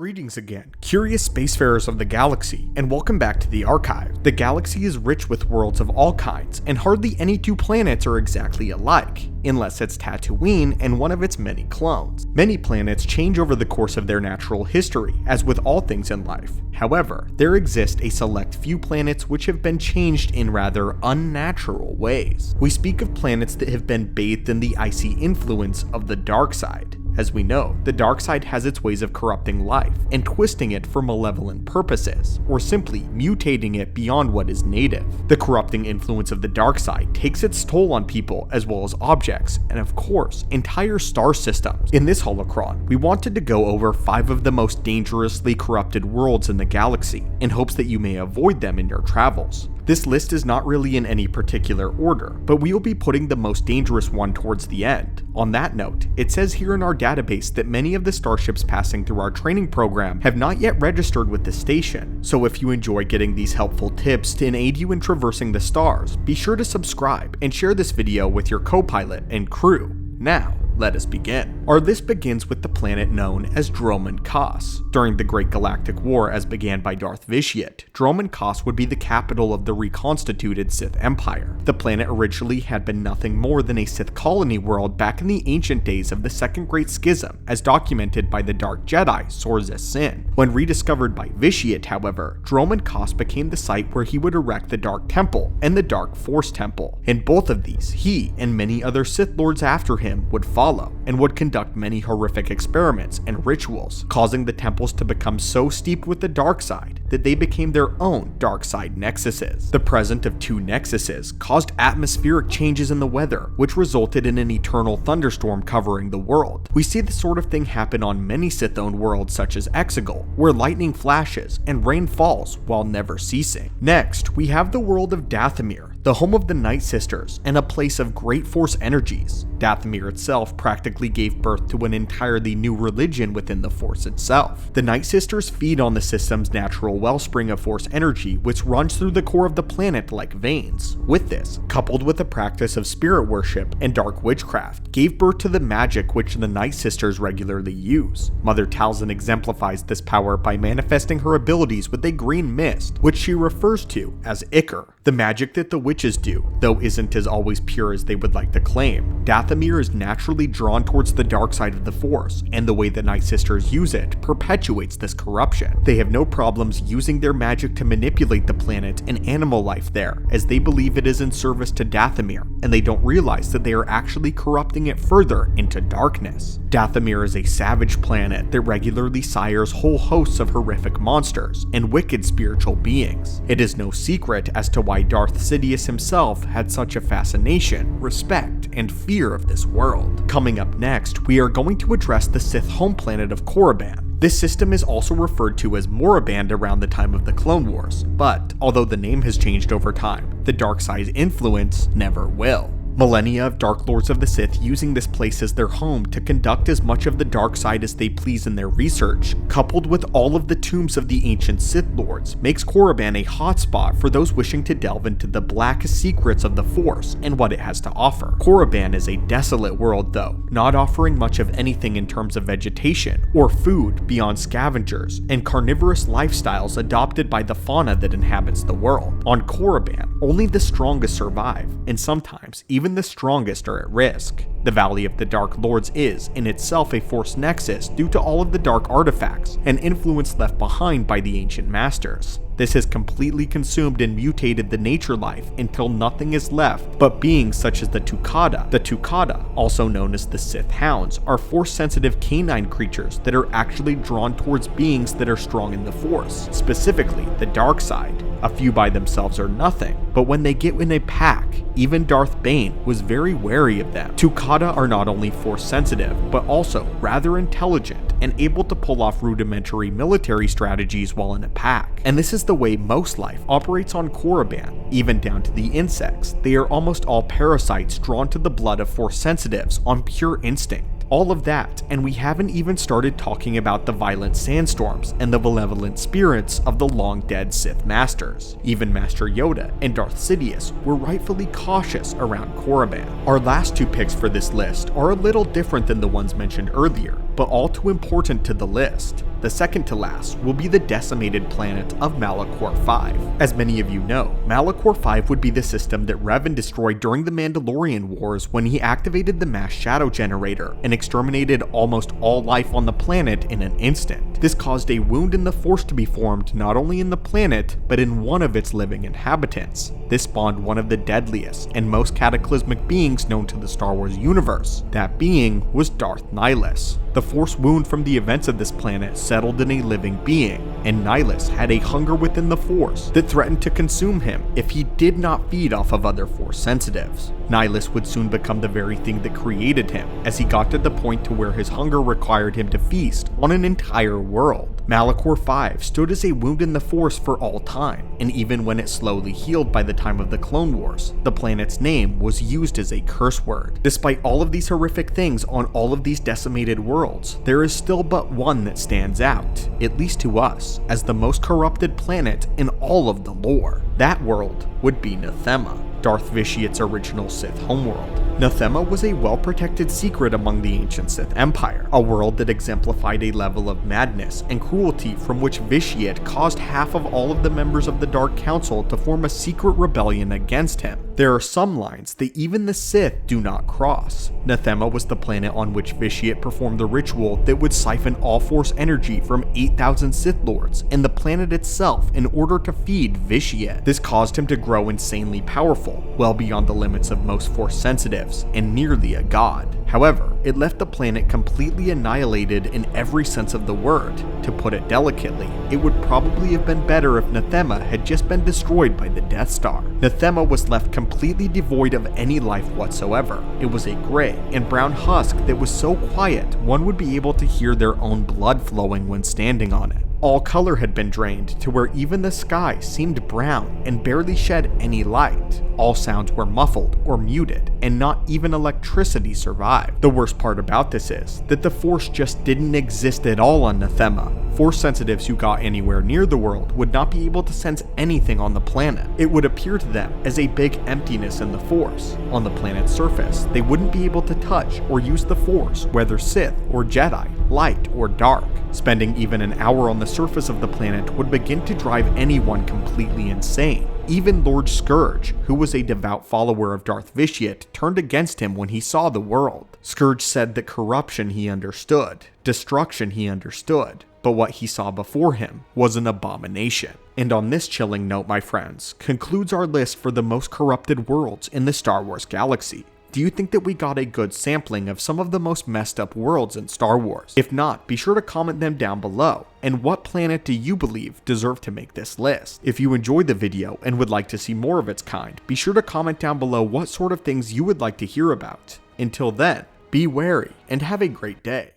Greetings again, curious spacefarers of the galaxy, and welcome back to the archive. The galaxy is rich with worlds of all kinds, and hardly any two planets are exactly alike, unless it's Tatooine and one of its many clones. Many planets change over the course of their natural history, as with all things in life. However, there exist a select few planets which have been changed in rather unnatural ways. We speak of planets that have been bathed in the icy influence of the dark side. As we know, the dark side has its ways of corrupting life and twisting it for malevolent purposes, or simply mutating it beyond what is native. The corrupting influence of the dark side takes its toll on people as well as objects, and of course, entire star systems. In this holocron, we wanted to go over 5 of the most dangerously corrupted worlds in the galaxy, in hopes that you may avoid them in your travels. This list is not really in any particular order, but we will be putting the most dangerous one towards the end. On that note, it says here in our database that many of the starships passing through our training program have not yet registered with the station, so if you enjoy getting these helpful tips to aid you in traversing the stars, be sure to subscribe and share this video with your co-pilot and crew. Now, let us begin. Our list begins with the planet known as Dromund Kaas. During the Great Galactic War as began by Darth Vitiate, Dromund Kaas would be the capital of the reconstituted Sith Empire. The planet originally had been nothing more than a Sith colony world back in the ancient days of the Second Great Schism, as documented by the Dark Jedi Sorza Sin. When rediscovered by Vitiate, however, Dromund Kaas became the site where he would erect the Dark Temple and the Dark Force Temple. In both of these, he and many other Sith Lords after him would follow, and would conduct many horrific experiments and rituals, causing the temples to become so steeped with the dark side that they became their own dark side nexuses. The presence of 2 nexuses caused atmospheric changes in the weather, which resulted in an eternal thunderstorm covering the world. We see this sort of thing happen on many Sith-owned worlds such as Exegol, where lightning flashes and rain falls while never ceasing. Next, we have the world of Dathomir, the home of the Night Sisters, and a place of great force energies. Dathomir itself practically gave birth to an entirely new religion within the Force itself. The Night Sisters feed on the system's natural wellspring of force energy, which runs through the core of the planet like veins. With this, coupled with the practice of spirit worship and dark witchcraft, gave birth to the magic which the Night Sisters regularly use. Mother Talzin exemplifies this power by manifesting her abilities with a green mist, which she refers to as Ichor. The magic that the witches do, though isn't as always pure as they would like to claim. Dathomir is naturally drawn towards the dark side of the Force, and the way the Night Sisters use it perpetuates this corruption. They have no problems using their magic to manipulate the planet and animal life there, as they believe it is in service to Dathomir, and they don't realize that they are actually corrupting it further into darkness. Dathomir is a savage planet that regularly sires whole hosts of horrific monsters and wicked spiritual beings. It is no secret as to why Darth Sidious himself had such a fascination, respect, and fear of this world. Coming up next, we are going to address the Sith home planet of Korriban. This system is also referred to as Moraband around the time of the Clone Wars, but although the name has changed over time, the dark side's influence never will. Millennia of Dark Lords of the Sith using this place as their home to conduct as much of the dark side as they please in their research, coupled with all of the tombs of the ancient Sith Lords, makes Korriban a hotspot for those wishing to delve into the blackest secrets of the Force and what it has to offer. Korriban is a desolate world though, not offering much of anything in terms of vegetation or food beyond scavengers and carnivorous lifestyles adopted by the fauna that inhabits the world. On Korriban, only the strongest survive, and sometimes even the strongest are at risk. The Valley of the Dark Lords is, in itself, a Force nexus due to all of the dark artifacts and influence left behind by the ancient masters. This has completely consumed and mutated the nature life until nothing is left but beings such as the Tukada. The Tukada, also known as the Sith Hounds, are Force-sensitive canine creatures that are actually drawn towards beings that are strong in the Force, specifically the dark side. A few by themselves are nothing, but when they get in a pack, even Darth Bane was very wary of them. Tukada are not only Force-sensitive, but also rather intelligent and able to pull off rudimentary military strategies while in a pack. And this is the way most life operates on Korriban, even down to the insects. They are almost all parasites drawn to the blood of Force sensitives on pure instinct. All of that, and we haven't even started talking about the violent sandstorms and the malevolent spirits of the long-dead Sith Masters. Even Master Yoda and Darth Sidious were rightfully cautious around Korriban. Our last two picks for this list are a little different than the ones mentioned earlier, but all too important to the list. The second to last will be the decimated planet of Malachor 5. As many of you know, Malachor 5 would be the system that Revan destroyed during the Mandalorian Wars when he activated the mass shadow generator and exterminated almost all life on the planet in an instant. This caused a wound in the Force to be formed not only in the planet, but in one of its living inhabitants. This spawned one of the deadliest and most cataclysmic beings known to the Star Wars universe. That being was Darth Nihilus. The Force wound from the events of this planet settled in a living being, and Nihilus had a hunger within the Force that threatened to consume him if he did not feed off of other Force sensitives. Nihilus would soon become the very thing that created him, as he got to the point to where his hunger required him to feast on an entire world. Malachor 5 stood as a wound in the Force for all time, and even when it slowly healed by the time of the Clone Wars, the planet's name was used as a curse word. Despite all of these horrific things on all of these decimated worlds, there is still but one that stands out, at least to us, as the most corrupted planet in all of the lore. That world would be Nathema, Darth Vitiate's original Sith homeworld. Nathema was a well-protected secret among the ancient Sith Empire, a world that exemplified a level of madness and cruelty from which Vitiate caused half of all of the members of the Dark Council to form a secret rebellion against him. There are some lines that even the Sith do not cross. Nathema was the planet on which Vitiate performed the ritual that would siphon all Force energy from 8,000 Sith Lords and the planet itself in order to feed Vitiate. This caused him to grow insanely powerful, well beyond the limits of most Force sensitives, and nearly a god. However, it left the planet completely annihilated in every sense of the word. To put it delicately, it would probably have been better if Nathema had just been destroyed by the Death Star. Nathema was left completely devoid of any life whatsoever. It was a gray and brown husk that was so quiet one would be able to hear their own blood flowing when standing on it. All color had been drained to where even the sky seemed brown and barely shed any light. All sounds were muffled or muted, and not even electricity survived. The worst part about this is that the Force just didn't exist at all on Nathema. Force sensitives who got anywhere near the world would not be able to sense anything on the planet. It would appear to them as a big emptiness in the Force. On the planet's surface, they wouldn't be able to touch or use the Force, whether Sith or Jedi, light or dark. Spending even an hour on the surface of the planet would begin to drive anyone completely insane. Even Lord Scourge, who was a devout follower of Darth Vitiate, turned against him when he saw the world. Scourge said that corruption he understood, destruction he understood, but what he saw before him was an abomination. And on this chilling note, my friends, concludes our list for the most corrupted worlds in the Star Wars galaxy. Do you think that we got a good sampling of some of the most messed up worlds in Star Wars? If not, be sure to comment them down below. And what planet do you believe deserved to make this list? If you enjoyed the video and would like to see more of its kind, be sure to comment down below what sort of things you would like to hear about. Until then, be wary and have a great day.